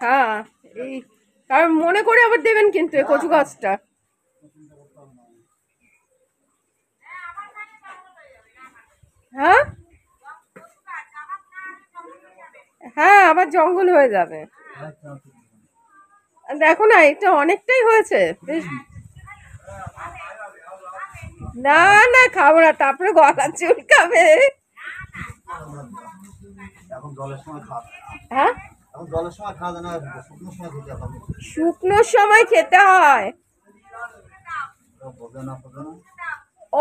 হ্যাঁ, এই আর মনে করে আবার দেবেন কিন্তু এই কচু গাছটা। হ্যাঁ হ্যাঁ, আবার জঙ্গল হয়ে যাবে। দেখো না, এটা অনেকটাই হয়েছে বেশ। না না, খাবো না, তারপরে গলা চুলকাবে। হ্যাঁ, শুকনোর সময় খেতে হয়।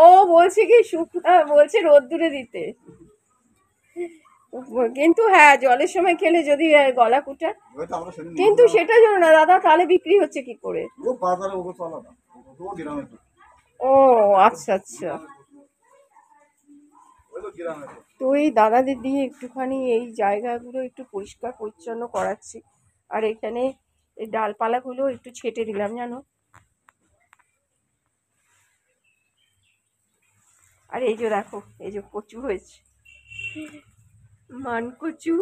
ও বলছে কি শুকনো, বলছে রোদ্দুরে দিতে। কিন্তু হ্যাঁ, জলের সময় খেলে যদি গলা কুটা, কিন্তু সেটা জানো না দাদা, তাহলে বিক্রি হচ্ছে কি করে? ও আচ্ছা আচ্ছা। তো এই দাদাদের দিয়ে একটুখানি এই জায়গাগুলো একটু পরিষ্কার পরিচ্ছন্ন করাচ্ছি। আর এখানে এই ডালপালাগুলো একটু ছেটে দিলাম জানো। আর এই যে দেখো, এই যে কচু হয়েছে, মান কচু।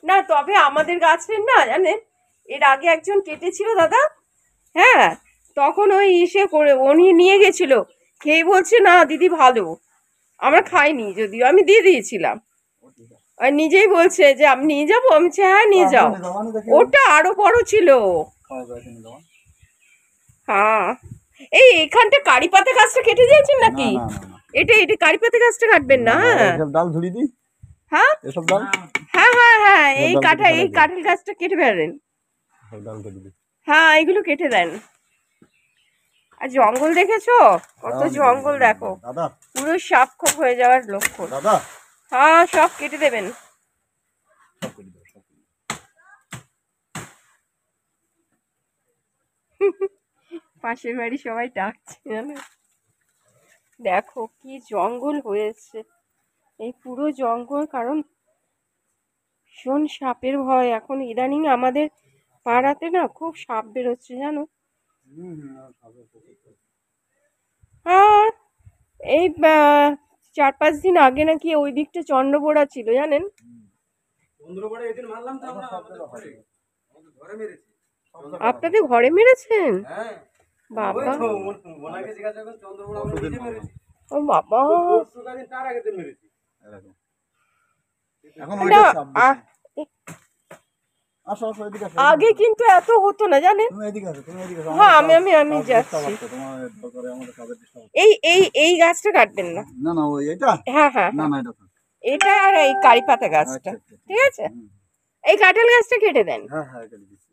না তবে আমাদের গাছের না জানেন, এর আগে একজন কেটেছিল দাদা। হ্যাঁ, তখন ওই ইসে করে উনি নিয়ে গেছিল, খেয়ে বলছে না দিদি ভালো। আমরা খাইনি, যদিও আমি দিয়ে দিয়েছিলাম। আর নিজেই বলছে যে আমি নিয়ে যাবো, আমি বলছি হ্যাঁ নিয়ে যাও। ওটা আরো বড় ছিল। হ্যাঁ, এই এখানটা কারি পাতা গাছটা কেটে দিয়েছেন নাকি? এটা এটা কারি পাতা গাছটা কাটবেন না? ডাল ঝুড়ি দি। হ্যাঁ এসব ডাল। হ্যাঁ হ্যাঁ হ্যাঁ, এই কাঁঠাল গাছটা কেটে ফেলেন। হ্যাঁ, এগুলো কেটে দেন। আর জঙ্গল দেখেছো, কত জঙ্গল দেখো, পুরো সাপ খোপ হয়ে যাওয়ার লক্ষণ। হ্যাঁ, সব কেটে দেবেন। পাশের বাড়ি সবাই ডাকছে জানো। দেখো কি জঙ্গল হয়েছে, এই পুরো জঙ্গল, কারণ ভীষণ সাপের ভয় এখন ইদানিং আমাদের পাড়াতে না খুব সাপ বেরোচ্ছে জানো। হ্যাঁ, এই 4-5 দিন আগে নাকি ওই দিকটা চন্দ্রবোড়া ছিল জানেন। আপনাদের ঘরে মেরেছেন? বাবা, ও বাবা। আগে কিন্তু এত হতো না জানেন। হ্যাঁ, আমি যাচ্ছি। এই এই এই গাছটা কাটবেন না। না না, ওই এটা। হ্যাঁ হ্যাঁ, না না, এটা এটা আর এই কারি পাতা গাছটা, ঠিক আছে। এই কাঁঠাল গাছটা কেটে দেন। হ্যাঁ হ্যাঁ, কেটে দিচ্ছি।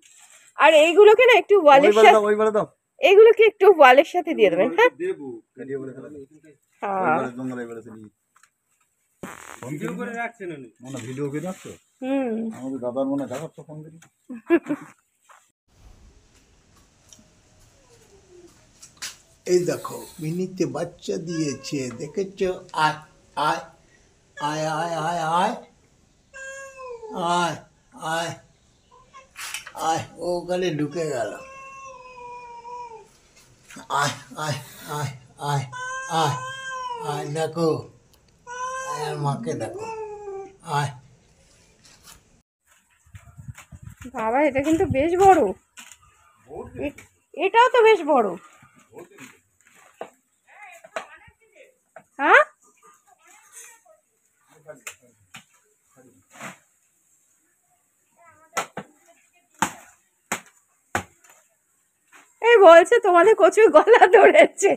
আর এইগুলোকে না একটু ওয়ালের সাথে, ওইবারে দাও। এইগুলোকে একটু ওয়ালের সাথে দিয়ে দেবেন। হ্যাঁ দেবো, কাটিয়ে বলে ফেলা। হ্যাঁ, ওইবারে জঙ্গলে বেড়েছে নি। ভিডিও করে রাখছেন উনি। মনে ভিডিও করে রাখছো? আমাদের দাদার মনে দেখাচ্ছ ফোন করি। এই দেখো মিনিতে বাচ্চা দিয়েছে, দেখেছো? আয় আয় আয় আয় আয় আয় আয় আয় আয়, ওখানে ঢুকে গেল। আয় আয় আয় আয় আয় আয়, দেখো আর মাকে দেখো। আয় বাবা, এটা কিন্তু বেশ বড়। এটাও তো বেশ বড়। হ্যাঁ, এই বলছে তোমাদের কচুর গলা ধরেছে।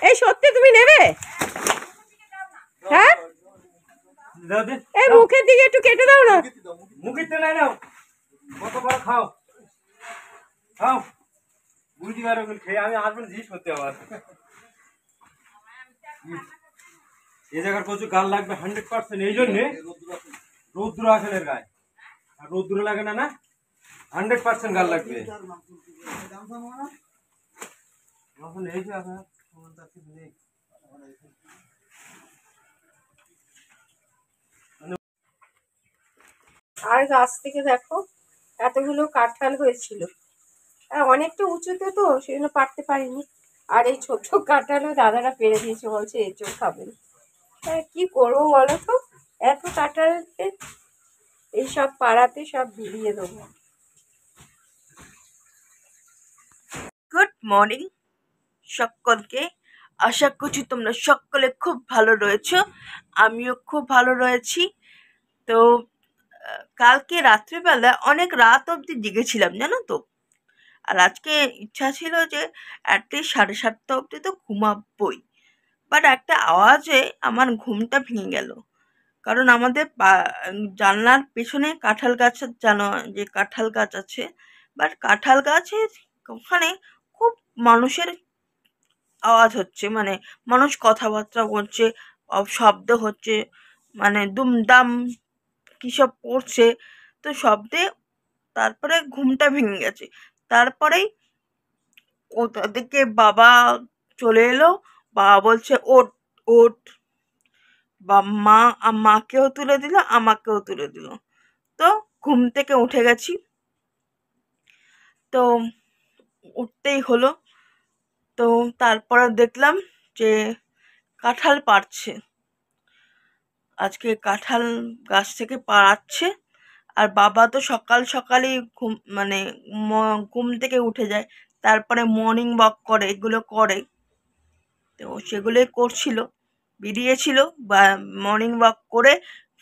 এই সত্যি তুমি নেবে? হ্যাঁ, এই মুখের দিকে একটু কেটে দাও না। মুখের তো নাই নাও, কত বড় খাও খাও, বুঝতে পারো খেয়ে আমি আসবেন জিজ্ঞেস করতে আবার। এই জায়গার প্রচুর গাল লাগবে 100%, এই জন্যে রৌদ্র আসনের গায়ে, আর রৌদ্র লাগে না, না 100% গাল লাগবে। এই যে আপনার আর গাছ থেকে দেখো এতগুলো কাঁঠাল হয়েছিল। অনেকটা উঁচুতে তো সেজন্য পারতে পারিনি। আর এই ছোট কাঁঠালও দাদারা পেরে দিয়েছে, বলছে এঁচড় খাবেন। কি করবো বলো তো, এত কাঁঠালতে এইসব পাড়াতে সব বিলিয়ে দেবো। গুড মর্নিং সকলকে, আশা করছি তোমরা সকলে খুব ভালো রয়েছো, আমিও খুব ভালো রয়েছি। তো কালকে রাত্রিবেলা অনেক রাত অবধি জেগেছিলাম জানো তো, আর আজকে ইচ্ছা ছিল যে অ্যাটলিস্ট 7:30 অবধি তো ঘুমাবই, বাট একটা আওয়াজে আমার ঘুমটা ভেঙে গেল। কারণ আমাদের জানলার পেছনে কাঁঠাল গাছ, জানো যে কাঁঠাল গাছ আছে, বাট কাঁঠাল গাছের ওখানে খুব মানুষের আওয়াজ হচ্ছে, মানে মানুষ কথাবার্তা বলছে, শব্দ হচ্ছে, মানে দুমদাম কিসব পড়ছে, তো শব্দে তারপরে ঘুমটা ভেঙে গেছে। তারপরেই কোথা থেকে বাবা চলে এলো, বাবা বলছে ওঠ ওঠ, বা মাকেও তুলে দিল, আমাকেও তুলে দিল। তো ঘুম থেকে উঠে গেছি, তো উঠতেই হলো। তো তারপরে দেখলাম যে কাঁঠাল পাড়ছে, আজকে কাঁঠাল গাছ থেকে পাড়াচ্ছে। আর বাবা তো সকাল সকালই ঘুম থেকে উঠে যায়, তারপরে মর্নিং ওয়াক করে, এগুলো করে, তো সেগুলোই করছিল, বেরিয়েছিল বা মর্নিং ওয়াক করে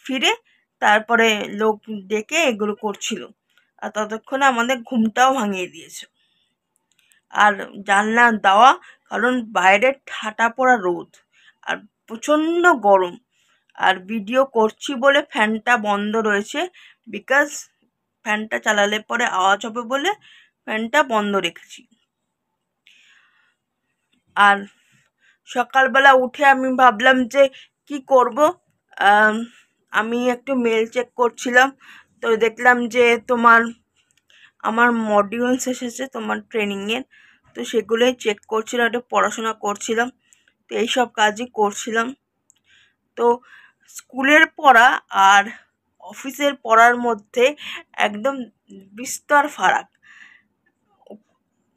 ফিরে তারপরে লোক ডেকে এগুলো করছিল, আর ততক্ষণে আমাদের ঘুমটাও ভাঙিয়ে দিয়েছে। আর জানলা দেওয়া, কারণ বাইরে ঠাটা পড়া রোদ আর প্রচণ্ড গরম, আর ভিডিও করছি বলে ফ্যানটা বন্ধ রয়েছে, বিকজ ফ্যানটা চালালে পরে আওয়াজ হবে বলে ফ্যানটা বন্ধ রেখেছি। আর সকালবেলা উঠে আমি ভাবলাম যে কি করব, আমি একটু মেল চেক করছিলাম, তো দেখলাম যে আমার মডিউলস এসেছে তোমার ট্রেনিংয়ের, তো সেগুলোই চেক করছিলাম, একটু পড়াশোনা করছিলাম, তো এইসব কাজই করছিলাম। তো স্কুলের পড়া আর অফিসের পড়ার মধ্যে একদম বিস্তর ফারাক,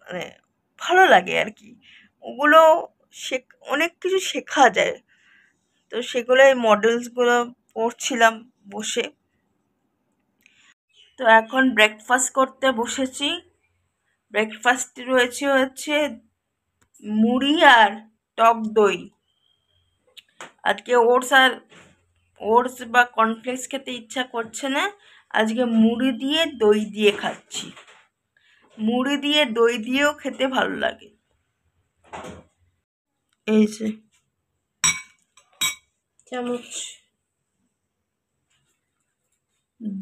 মানে ভালো লাগে আর কি, ওগুলো অনেক কিছু শেখা যায়। তো সেগুলোই মডেলসগুলো পড়ছিলাম বসে। তো এখন ব্রেকফাস্ট করতে বসেছি। ব্রেকফাস্টে হচ্ছে মুড়ি আর টক দই। আজকে ওটস বা কর্নফ্লেক্স খেতে ইচ্ছা করছে না, আজকে মুড়ি দিয়ে দই দিয়ে খাচ্ছি। মুড়ি দিয়ে দই দিয়েও খেতে ভালো লাগে। এই যে চামচ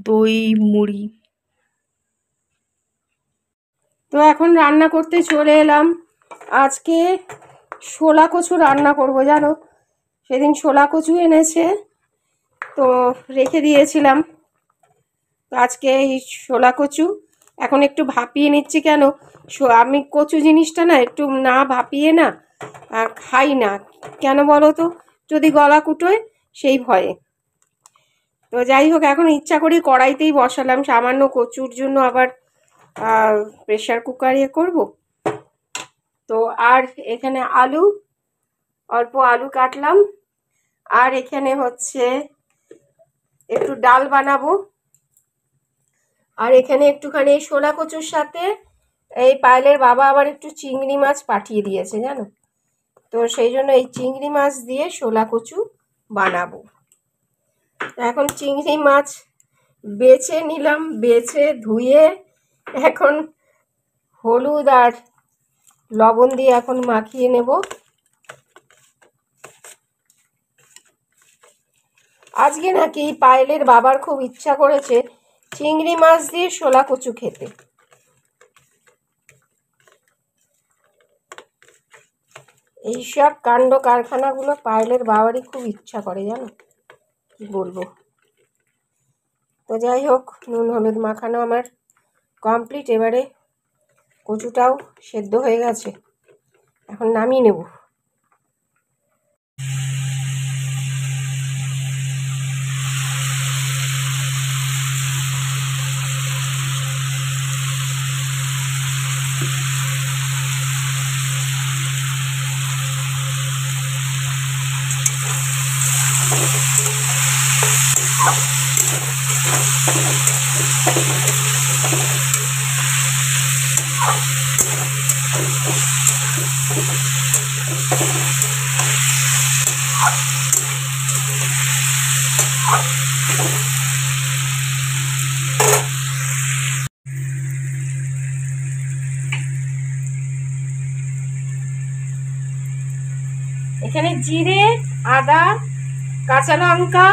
দই মুড়ি। তো এখন রান্না করতে চলে এলাম। আজকে শোলা কচু রান্না করব জানো, সেদিন শোলা কচু এনেছে, তো রেখে দিয়েছিলাম। তো আজকে এই শোলা কচু এখন একটু ভাপিয়ে নিচ্ছি, কেন আমি কচু জিনিসটা না একটু না ভাপিয়ে না খাই না, কেন বলো তো, যদি গলা কুটোয় সেই ভয়ে। তো যাই হোক, এখন ইচ্ছা করি কড়াইতেই বসালাম, সামান্য কচুর জন্য আবার প্রেশার কুকারে করব। তো আর এখানে অল্প আলু কাটলাম, আর এখানে হচ্ছে একটু ডাল বানাবো, আর এখানে একটুখানি শোলা কচুর সাথে এই পায়েলের বাবা আবার একটু চিংড়ি মাছ পাঠিয়ে দিয়েছে জানো, তো সেই জন্য এই চিংড়ি মাছ দিয়ে শোলা কচু বানাবো। এখন চিংড়ি মাছ বেছে নিলাম, বেছে ধুয়ে এখন হলুদ আর লবণ দিয়ে এখন মাখিয়ে নেব। আজকে নাকি পায়েলের বাবার খুব ইচ্ছা করেছে চিংড়ি মাছ দিয়ে শোলা কচু খেতে। এইসব কাণ্ড কারখানাগুলো পায়েলের বাবারই খুব ইচ্ছা করে জানো, কি বলবো। তো যাই হোক, নুন হলুদ মাখানো আমার কমপ্লিট, এবারে কচুটাও সেদ্ধ হয়ে গেছে, এখন নামিয়ে নেব। এখানে জিরে, আদা, কাঁচা লঙ্কা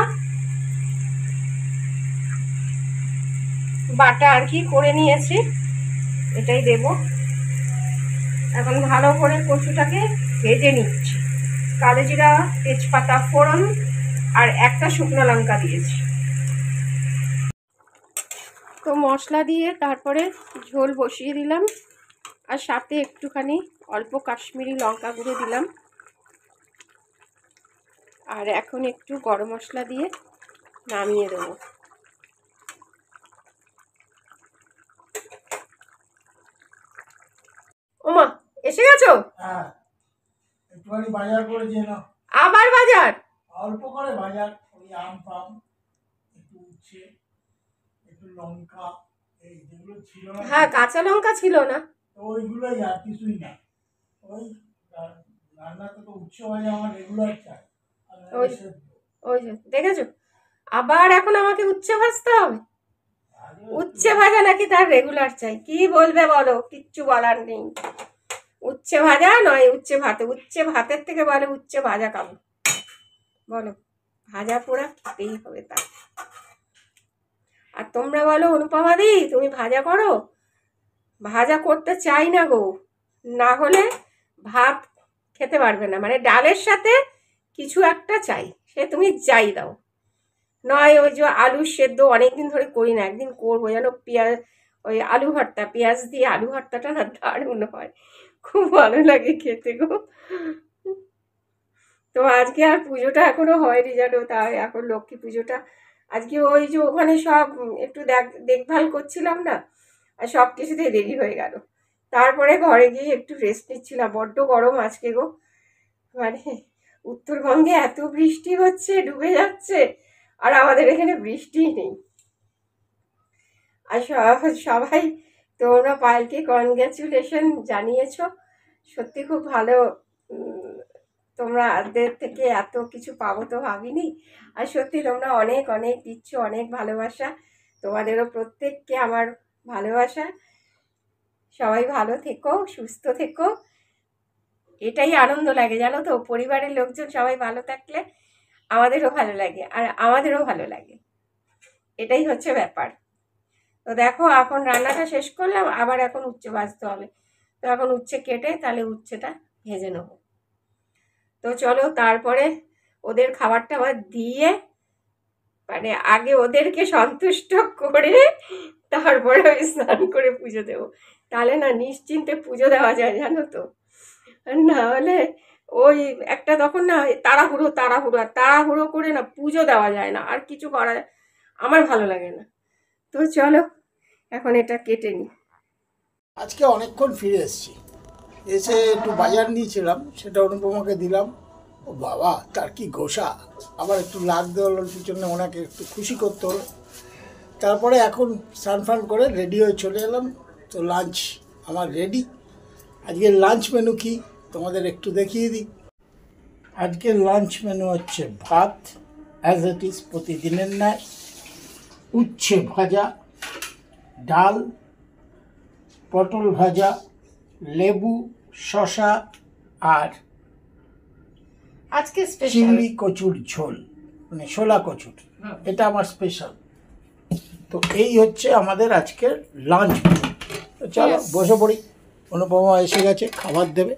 বাটা আর কি করে নিয়েছি, এটাই দেব। এখন ভালো করে কচুটাকে ভেজে নিচ্ছি। কালো জিরা, তেজপাতা ফোড়ন আর একটা শুকনো লঙ্কা দিয়েছি। তো মশলা দিয়ে তারপরে ঝোল বসিয়ে দিলাম, আর সাথে একটুখানি অল্প কাশ্মীরি লঙ্কা গুঁড়ো দিলাম, আর এখন একটু গরম মশলা দিয়ে নামিয়ে দেবো। ওমা, এসে গেছো? হ্যাঁ, একটুখানি বাজার করে যে না, আবার বাজার? অল্প করে বাজার, ওই আম ফাম, একটু উচ্ছে, একটু লঙ্কা, এই যেগুলো ছিল না, হ্যাঁ, কাঁচা লঙ্কা ছিল না। তো ওইগুলোই আর কিছুই না। ওই রান্নাতে তো উচ্ছে ভাজা আমার রেগুলার চাই। ওই ওই যে দেখেছো, আবার এখন আমাকে উচ্ছে ভাজতে হবে। উচ্ছে ভাজা নাকি তার রেগুলার চাই, কি বলবে বলো? কিচ্ছু বলার নেই। উচ্ছে ভাজা নয় উচ্ছে ভাতে, উচ্ছে ভাতের থেকে বলে উচ্ছে ভাজা খাবো। বলো, ভাজা পোড়া খেতেই হবে তার। আর তোমরা বলো অনুপমা দি তুমি ভাজা করো, ভাজা করতে চাই না গো, না হলে ভাত খেতে পারবে না। মানে ডালের সাথে কিছু একটা চাই, সে তুমি যাই দাও। নয় ওই যে আলু সেদ্ধ অনেকদিন ধরে করি না, একদিন করবো যেন। পেঁয়াজ, ওই আলু ভর্তা, পেঁয়াজ দিয়ে আলু ভর্তাটা না দারুণ হয়, খুব ভালো লাগে খেতে গো। তো আজকে আর পুজোটা এখনো হয়নি জানো, তাই এখন লক্ষ্মী পুজোটা আজকে ওই যে ওখানে সব একটু দেখভাল করছিলাম না, আর সব কিছুতে দেরি হয়ে গেল। তারপরে ঘরে গিয়ে একটু রেস্ট নিচ্ছিলাম, বড্ড গরম আজকে গো। মানে উত্তরবঙ্গে এত বৃষ্টি হচ্ছে, ডুবে যাচ্ছে, আর আমাদের এখানে বৃষ্টিই নেই। আর সবাই তোমরা পায়েলকে কনগ্রাচুলেশন জানিয়েছো, সত্যি খুব ভালো। তোমাদের থেকে এত কিছু পাবো তো ভাবিনি, আর সত্যি তোমরা অনেক অনেক দিচ্ছ, অনেক ভালোবাসা। তোমাদেরও প্রত্যেককে আমার ভালোবাসা। সবাই ভালো থেকো, সুস্থ থেকো, এটাই আনন্দ লাগে জানো তো। পরিবারের লোকজন সবাই ভালো থাকলে আমাদেরও ভালো লাগে, আর আমাদেরও ভালো লাগে, এটাই হচ্ছে ব্যাপার। তো দেখো এখন রান্নাটা শেষ করলাম, আবার এখন উচ্ছে ভাজতে হবে। তো এখন উচ্ছে কেটে তাহলে উচ্ছেটা ভেজে নেবো। তো চলো তারপরে ওদের খাবারটা আবার দিয়ে, মানে আগে ওদেরকে সন্তুষ্ট করে তারপরে আমি স্নান করে পুজো দেবো। তাহলে না নিশ্চিন্তে পুজো দেওয়া যায় জানো তো। না হলে ওই একটা তখন না তাড়াহুড়ো তাড়াহুড়ো, আর তাড়াহুড়ো করে না পুজো দেওয়া যায় না, আর কিছু করা আমার ভালো লাগে না। তো চলো এখন এটা কেটে নিই। আজকে অনেকক্ষণ ফিরে এসেছি, এসে একটু বাজার নিয়েছিলাম, সেটা অনুপমাকে দিলাম। ও বাবা, তার কি ঘোষা! আবার একটু লাগতে হলো পিছনে, ওনাকে একটু খুশি করতে হলো। তারপরে এখন স্নান ফান করে রেডি হয়ে চলে এলাম। তো লাঞ্চ আমার রেডি। আজকের লাঞ্চ মেনু কি তোমাদের একটু দেখিয়ে দিই। আজকের লাঞ্চ মেনু হচ্ছে ভাত অ্যাজ ইট ইজ প্রতিদিনের ন্যায়, উচ্ছে ভাজা, ডাল, পটল ভাজা, লেবু, শসা, আর আজকে স্পেশাল চিংড়ি কচুর ঝোল, মানে শোলা কচুর, এটা আমার স্পেশাল। তো এই হচ্ছে আমাদের আজকের লাঞ্চ। তো চলো বসে পড়ি। অনুপমা এসে গেছে, খাবার দেবে।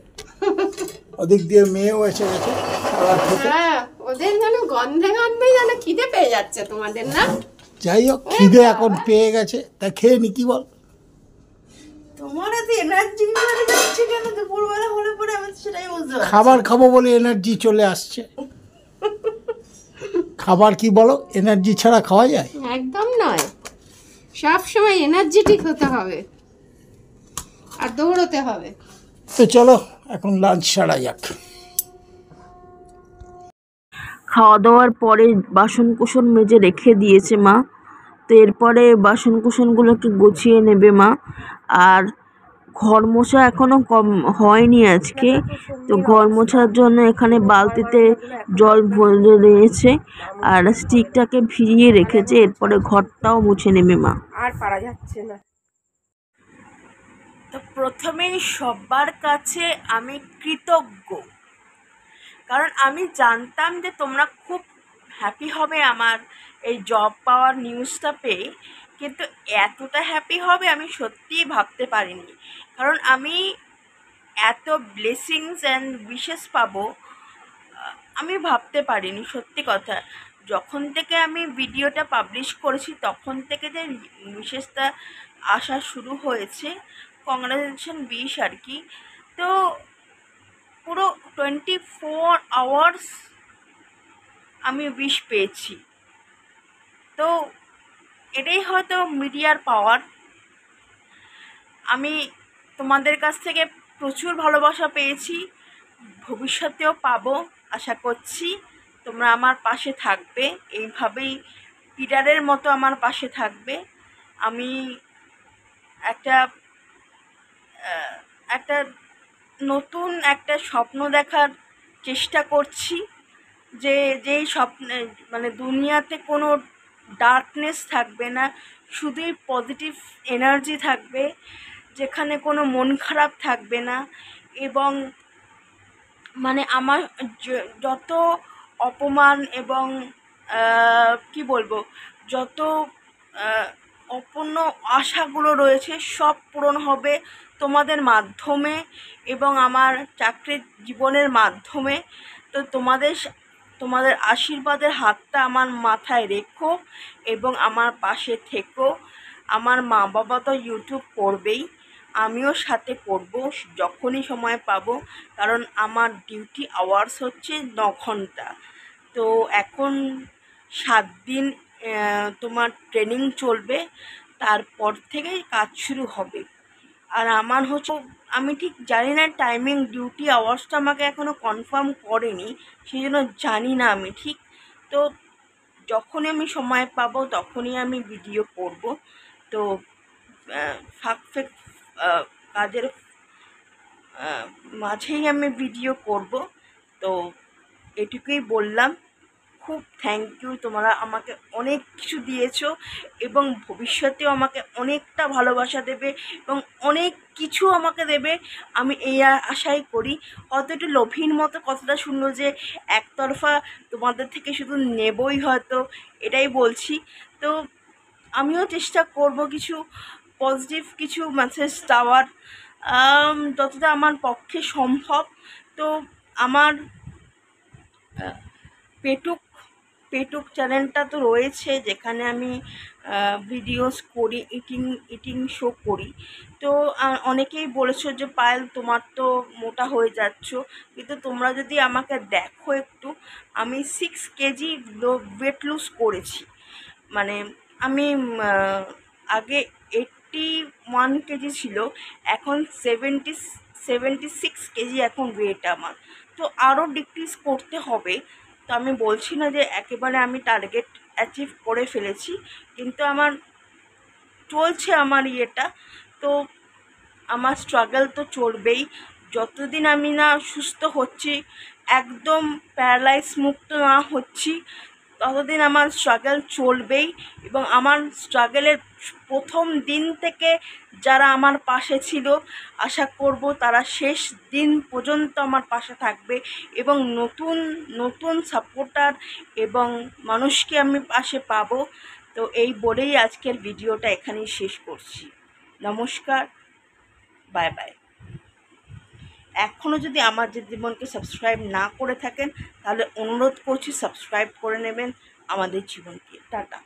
ওদিক দিয়ে মেয়েও এসে গেছে খাবার খেতে। হ্যাঁ, ওদের যেন গন্ধে গন্ধে যেন খিদে পেয়ে যাচ্ছে তোমাদের, না? যাই হোক, খিদে এখন পেয়ে গেছে, তা খেয়ে নি, কি বল? তোমার এত এনার্জি বেড়ে যাচ্ছে কেন দুপুরবেলা হলে পরে? আমি সেটাই বুঝতে পারছি। খাবার খাবো বলে এনার্জি চলে আসছে। খাবার কি বলো, এনার্জি ছাড়া খাওয়া যায়? একদম নয়, সব সময় এনার্জেটিক হতে হবে আর দৌড়তে হবে। তো চলো এখন লাঞ্চ সারা যাক। খাওয়া দাওয়ার পরে বাসন কুসন মেজে রেখে দিয়েছে মা। তো তো এরপরে বাসন কুসনগুলোকে গুছিয়ে নেবে মা। আর ঘর মোছা এখনো কম হয়নি আজকে, তো ঘর মোছার জন্য এখানে বালতিতে জল ভরে রয়েছে আর স্টিকটাকে ভিজিয়ে রেখেছে। এরপরে ঘরটাও মুছে নেবে মা। আর পারা যাচ্ছে না। তো প্রথমেই সবার কাছে আমি কৃতজ্ঞ, কারণ আমি জানতাম যে তোমরা খুব হ্যাপি হবে আমার এই জব পাওয়ার নিউজটা পেয়ে, কিন্তু এতটা হ্যাপি হবে আমি সত্যিই ভাবতে পারিনি। কারণ আমি এত ব্লেসিংস অ্যান্ড উইশেস পাবো আমি ভাবতে পারিনি, সত্যি কথা। যখন থেকে আমি ভিডিওটা পাবলিশ করেছি তখন থেকে যে উইশেসটা আসা শুরু হয়েছে, কংগ্রাচুলেশন উইশ আর কি। তো পুরো 24 আওয়ার্স আমি উইশ পেয়েছি। তো এটাই হয়তো মিডিয়ার পাওয়ার। আমি তোমাদের কাছ থেকে প্রচুর ভালোবাসা পেয়েছি, ভবিষ্যতেও পাবো আশা করছি। তোমরা আমার পাশে থাকবে, এইভাবেই পিলারের মতো আমার পাশে থাকবে। আমি একটা নতুন একটা স্বপ্ন দেখার চেষ্টা করছি, যেই স্বপ্নে মানে দুনিয়াতে কোনো ডার্কনেস থাকবে না, শুধুই পজিটিভ এনার্জি থাকবে, যেখানে কোনো মন খারাপ থাকবে না। এবং মানে আমার যত অপমান এবং কি বলবো, যত অপূর্ণ আশাগুলো রয়েছে সব পূরণ হবে তোমাদের মাধ্যমে এবং আমার চাকরির জীবনের মাধ্যমে। তো তোমাদের আশীর্বাদের হাতটা আমার মাথায় রেখো এবং আমার পাশে থেকো। আমার মা বাবা তো ইউটিউব করবেই, আমিও সাথে করব যখনই সময় পাবো, কারণ আমার ডিউটি আওয়ার্স হচ্ছে 9 ঘন্টা। তো এখন 7 দিন তোমার ট্রেনিং চলবে, তারপর থেকেই কাজ শুরু হবে। আর আমার হচ্ছে আমি ঠিক জানি না টাইমিং, ডিউটি আওয়ার্সটা আমাকে এখনও কনফার্ম করেনি, সেই জন্য জানি না আমি ঠিক। তো যখনই আমি সময় পাবো তখনই আমি ভিডিও করব। তো ফাঁক কাজের মাঝেই আমি ভিডিও করব। তো এটুকুই বললাম। খুব থ্যাংক ইউ, তোমরা আমাকে অনেক কিছু দিয়েছো এবং ভবিষ্যতেও আমাকে অনেকটা ভালোবাসা দেবে এবং অনেক কিছু আমাকে দেবে, আমি এই আশাই করি। হয়তো একটু লোভীর মতো কথাটা শুনলো যে একতরফা তোমাদের থেকে শুধু নেবই, হয়তো এটাই বলছি। তো আমিও চেষ্টা করব কিছু পজিটিভ কিছু মেসেজ দেওয়ার, যতটা আমার পক্ষে সম্ভব। তো আমার পেটুক চ্যানেলটা তো রয়েছে, যেখানে আমি ভিডিওস করি, ইটিং শো করি। তো অনেকেই বলেছো যে পায়েল তোমার তো মোটা হয়ে যাচ্ছ, কিন্তু তোমরা যদি আমাকে দেখো একটু, আমি 6 কেজি ওয়েট লুজ করেছি। মানে আমি আগে 81 কেজি ছিল, এখন 76 কেজি এখন ওয়েট আমার। তো আরও ডিক্রিজ করতে হবে। তো আমি বলছি না যে একেবারে আমি টার্গেট অ্যাচিভ করে ফেলেছি, কিন্তু আমার চলছে আমার ইয়েটা। তো আমার স্ট্রাগল তো চলবেই, যতদিন আমি না সুস্থ হচ্ছি, একদম প্যারালাইজ মুক্ত না হচ্ছি, ততদিন আমার স্ট্রাগল চলবেই। এবং আমার স্ট্রাগলের প্রথম দিন থেকে যারা আমার পাশে ছিল, আশা করব তারা শেষ দিন পর্যন্ত আমার পাশে থাকবে এবং নতুন নতুন সাপোর্টার এবং মানুষকে আমি পাশে পাবো। তো এই বলেই আজকের ভিডিওটা এখানেই শেষ করছি। নমস্কার, বাই বাই। এখনও যদি আমার যে জীবনকে সাবস্ক্রাইব না করে থাকেন, তাহলে অনুরোধ করছি সাবস্ক্রাইব করে নেবেন আমাদের জীবনকে। টাটা।